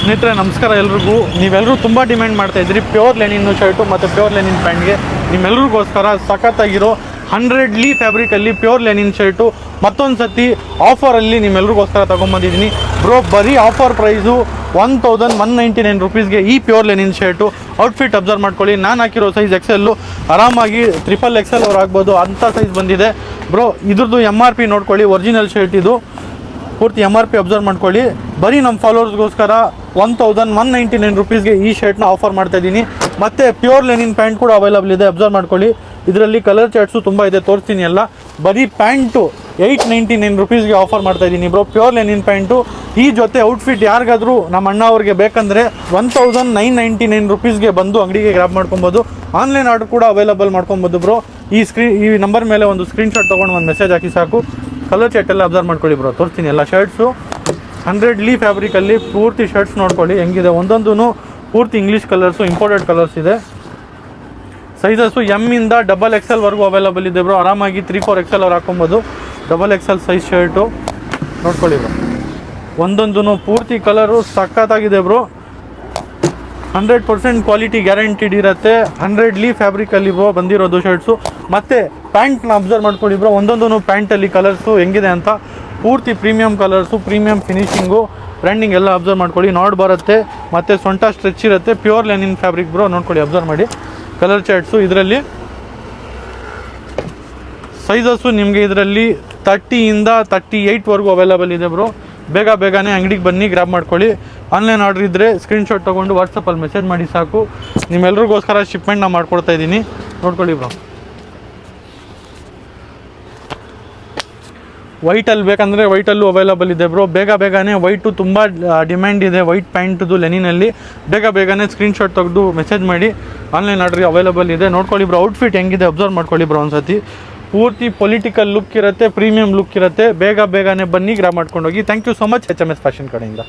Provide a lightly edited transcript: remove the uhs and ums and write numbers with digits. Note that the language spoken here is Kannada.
ಸ್ನೇಹಿತರೆ ನಮಸ್ಕಾರ ಎಲ್ರಿಗೂ. ನೀವೆಲ್ಲರೂ ತುಂಬ ಡಿಮ್ಯಾಂಡ್ ಮಾಡ್ತಾಯಿದ್ರಿ ಪ್ಯೂರ್ ಲೆನಿನ್ ಶರ್ಟು ಮತ್ತು ಪ್ಯೂರ್ ಲೆನಿನ್ ಪ್ಯಾಂಟ್ಗೆ. ನಿಮ್ಮೆಲ್ರಿಗೋಸ್ಕರ ಸಖತ್ತಾಗಿರೋ 100 ಲೀ ಫ್ಯಾಬ್ರಿಕಲ್ಲಿ ಪ್ಯೂರ್ ಲೆನಿನ್ ಶರ್ಟು ಮತ್ತೊಂದು ಸತಿ ಆಫರಲ್ಲಿ ನಿಮ್ಮೆಲ್ರಿಗೋಸ್ಕರ ತೊಗೊಂಬಂದಿದ್ದೀನಿ ಬ್ರೋ. ಬರೀ ಆಫರ್ ಪ್ರೈಸು 1199 ರುಪೀಸ್ಗೆ ಈ pure Lenin shirt. Outfit observe ಮಾಡ್ಕೊಳ್ಳಿ. ನಾನು ಹಾಕಿರೋ ಸೈಜ್ XL, ಆರಾಮಾಗಿ XXL ಅವ್ರು ಆಗ್ಬೋದು ಅಂಥ ಸೈಜ್ ಬಂದಿದೆ ಬ್ರೋ. ಇದ್ರದ್ದು MRP ನೋಡ್ಕೊಳ್ಳಿ. ಒರಿಜಿನಲ್ ಶರ್ಟ್ ಇದು, ಪೂರ್ತಿ MRP ಅಬ್ಸರ್ವ್ ಮಾಡ್ಕೊಳ್ಳಿ. ಬರೀ ನಮ್ಮ ಫಾಲೋವರ್ಸ್ಗೋಸ್ಕರ 1199 ರುಪೀಸ್ಗೆ ಈ ಶರ್ಟ್ನ ಆಫರ್ ಮಾಡ್ತಾಯಿದ್ದೀನಿ. ಮತ್ತು ಪ್ಯೂರ್ ಲೆನಿನ್ ಪ್ಯಾಂಟ್ ಕೂಡ ಅವೈಲಬಲ್ ಇದೆ, ಅಬ್ಸರ್ವ್ ಮಾಡ್ಕೊಳ್ಳಿ. ಇದರಲ್ಲಿ ಕಲರ್ ಚಾರ್ಟ್ಸು ತುಂಬ ಇದೆ, ತೋರಿಸ್ತೀನಿ ಎಲ್ಲ. ಬರೀ ಪ್ಯಾಂಟು 899 ರುಪೀಸ್ಗೆ ಆಫರ್ ಮಾಡ್ತಾಯಿದ್ದೀನಿ ಬ್ರೋ. Pure Lenin pant. ಈ ಜೊತೆ ಔಟ್ಫಿಟ್ ಯಾರಿಗಾದರೂ ನಮ್ಮ ಅಣ್ಣ ಅವ್ರಿಗೆ ಬೇಕಂದರೆ 1999 ರುಪೀಸ್ಗೆ ಬಂದು ಅಂಗಡಿಗೆ ಗ್ರಾಬ್ ಮಾಡ್ಕೊಬೋದು. ಆನ್ಲೈನ್ ಆರ್ಡರ್ ಕೂಡ ಅವೈಲಬಲ್ ಮಾಡ್ಕೊಬೋದು ಬ್ರೋ. ಈ ನಂಬರ್ ಮೇಲೆ ಒಂದು ಸ್ಕ್ರೀನ್ಶಾಟ್ ತೊಗೊಂಡು ಒಂದು ಮೆಸೇಜ್ ಹಾಕಿ ಸಾಕು. ಕಲರ್ ಚಾರ್ಟ್ ಎಲ್ಲ ಅಬ್ಸರ್ವ್ ಮಾಡ್ಕೊಳ್ಳಿ ಬ್ರೋ, ತೋರಿಸ್ತೀನಿ ಎಲ್ಲ. ಶರ್ಟ್ಸು 100 ಲೀ ಫ್ಯಾಬ್ರಿಕಲ್ಲಿ ಪೂರ್ತಿ ಶರ್ಟ್ಸ್ ನೋಡ್ಕೊಳ್ಳಿ ಹೆಂಗಿದೆ. ಒಂದೊಂದೂ ಪೂರ್ತಿ ಇಂಗ್ಲೀಷ್ ಕಲರ್ಸು, ಇಂಪೋರ್ಟೆಡ್ ಕಲರ್ಸ್ ಇದೆ. ಸೈಜಸ್ಸು M ಇಂದ XXL ವರೆಗೂ ಅವೈಲಬಲ್ ಇದೆ ಬ್ರೋ. ಆರಾಮಾಗಿ 3-4 XL ಅವ್ರು ಹಾಕೊಬೋದು. XXL ಸೈಜ್ ಶರ್ಟು ನೋಡ್ಕೊಳ್ಳಿ ಬ್ರೋ. ಒಂದೊಂದೂ ಪೂರ್ತಿ ಕಲರು ಸಖತ್ತಾಗಿದೆ ಬ್ರೋ. 100% ಕ್ವಾಲಿಟಿ ಗ್ಯಾರಂಟಿಡ್ ಇರುತ್ತೆ. 100 ಲೀ ಫ್ಯಾಬ್ರಿಕಲ್ಲಿ ಬ್ರೋ ಬಂದಿರೋದು ಶರ್ಟ್ಸು. ಮತ್ತು ಪ್ಯಾಂಟ್ನ ಅಬ್ಸರ್ವ್ ಮಾಡ್ಕೊಳ್ಳಿ ಬ್ರೋ. ಒಂದೊಂದೂ ಪ್ಯಾಂಟಲ್ಲಿ ಕಲರ್ಸು ಹೆಂಗಿದೆ ಅಂತ. ಪೂರ್ತಿ ಪ್ರೀಮಿಯಮ್ ಕಲರ್ಸು, ಪ್ರೀಮಿಯಮ್ ಫಿನಿಶಿಂಗು, ಬ್ರ್ಯಾಂಡಿಂಗ್ ಎಲ್ಲ ಅಬ್ಸರ್ವ್ ಮಾಡ್ಕೊಳ್ಳಿ. ನಾಡ್ ಬರುತ್ತೆ ಮತ್ತು ಸೊಂಟ ಸ್ಟ್ರೆಚ್ ಇರುತ್ತೆ. ಪ್ಯೂರ್ ಲೆನಿನ್ ಫ್ಯಾಬ್ರಿಕ್ ಬ್ರೋ, ನೋಡ್ಕೊಳ್ಳಿ, ಅಬ್ಸರ್ವ್ ಮಾಡಿ. ಕಲರ್ ಚಾರ್ಟ್ಸು ಇದರಲ್ಲಿ ಸೈಜಸ್ಸು ನಿಮಗೆ ಇದರಲ್ಲಿ 30 ಇಂದ 38 ವರೆಗೂ ಅವೈಲಬಲ್ ಇದೆ ಬ್ರೋ. ಬೇಗನೆ ಅಂಗಡಿಗೆ ಬನ್ನಿ, ಗ್ರಾಬ್ ಮಾಡ್ಕೊಳ್ಳಿ. ಆನ್ಲೈನ್ ಆರ್ಡ್ರ್ ಇದ್ದರೆ ಸ್ಕ್ರೀನ್ಶಾಟ್ ತೊಗೊಂಡು ವಾಟ್ಸಪ್ಪಲ್ಲಿ ಮೆಸೇಜ್ ಮಾಡಿ ಸಾಕು. ನಿಮ್ಮೆಲ್ರಿಗೋಸ್ಕರ ಶಿಪ್ಮೆಂಟ್ನ ಮಾಡ್ಕೊಡ್ತಾ ಇದ್ದೀನಿ, ನೋಡ್ಕೊಳ್ಳಿ ಬ್ರೋ. ವೈಟಲ್ಲಿ ಬೇಕಂದರೆ ವೈಟಲ್ಲೂ ಅವೈಲಬಲ್ ಇದೆ ಬ್ರೋ. ಬೇಗನೆ ವೈಟು ತುಂಬ ಡಿಮ್ಯಾಂಡ್ ಇದೆ. ವೈಟ್ ಪ್ಯಾಂಟ್ದು ಲೆನಿನಲ್ಲಿ ಬೇಗನೆ ಸ್ಕ್ರೀನ್ಶಾಟ್ ತೆಗೆದು ಮೆಸೇಜ್ ಮಾಡಿ. ಆನ್ಲೈನ್ ಆರ್ಡ್ರಿಗೆ ಅವೈಲಬಲ್ ಇದೆ, ನೋಡ್ಕೊಳ್ಳಿ ಬ್ರೋ. ಔಟ್ಫಿಟ್ ಹೆಂಗಿದೆ ಅಬ್ಸರ್ವ್ ಮಾಡ್ಕೊಳ್ಳಿ ಬ್ರೋ ಒಂದು ಸತಿ. ಪೂರ್ತಿ ಪೊಲಿಟಿಕಲ್ ಲುಕ್ ಇರುತ್ತೆ, ಪ್ರೀಮಿಯಂ ಲುಕ್ ಇರುತ್ತೆ. ಬೇಗನೆ ಬನ್ನಿ, ಗ್ರಾಬ್ ಮಾಡ್ಕೊಂಡೋಗಿ. Thank you so much HMS fashion ಕಡೆಯಿಂದ.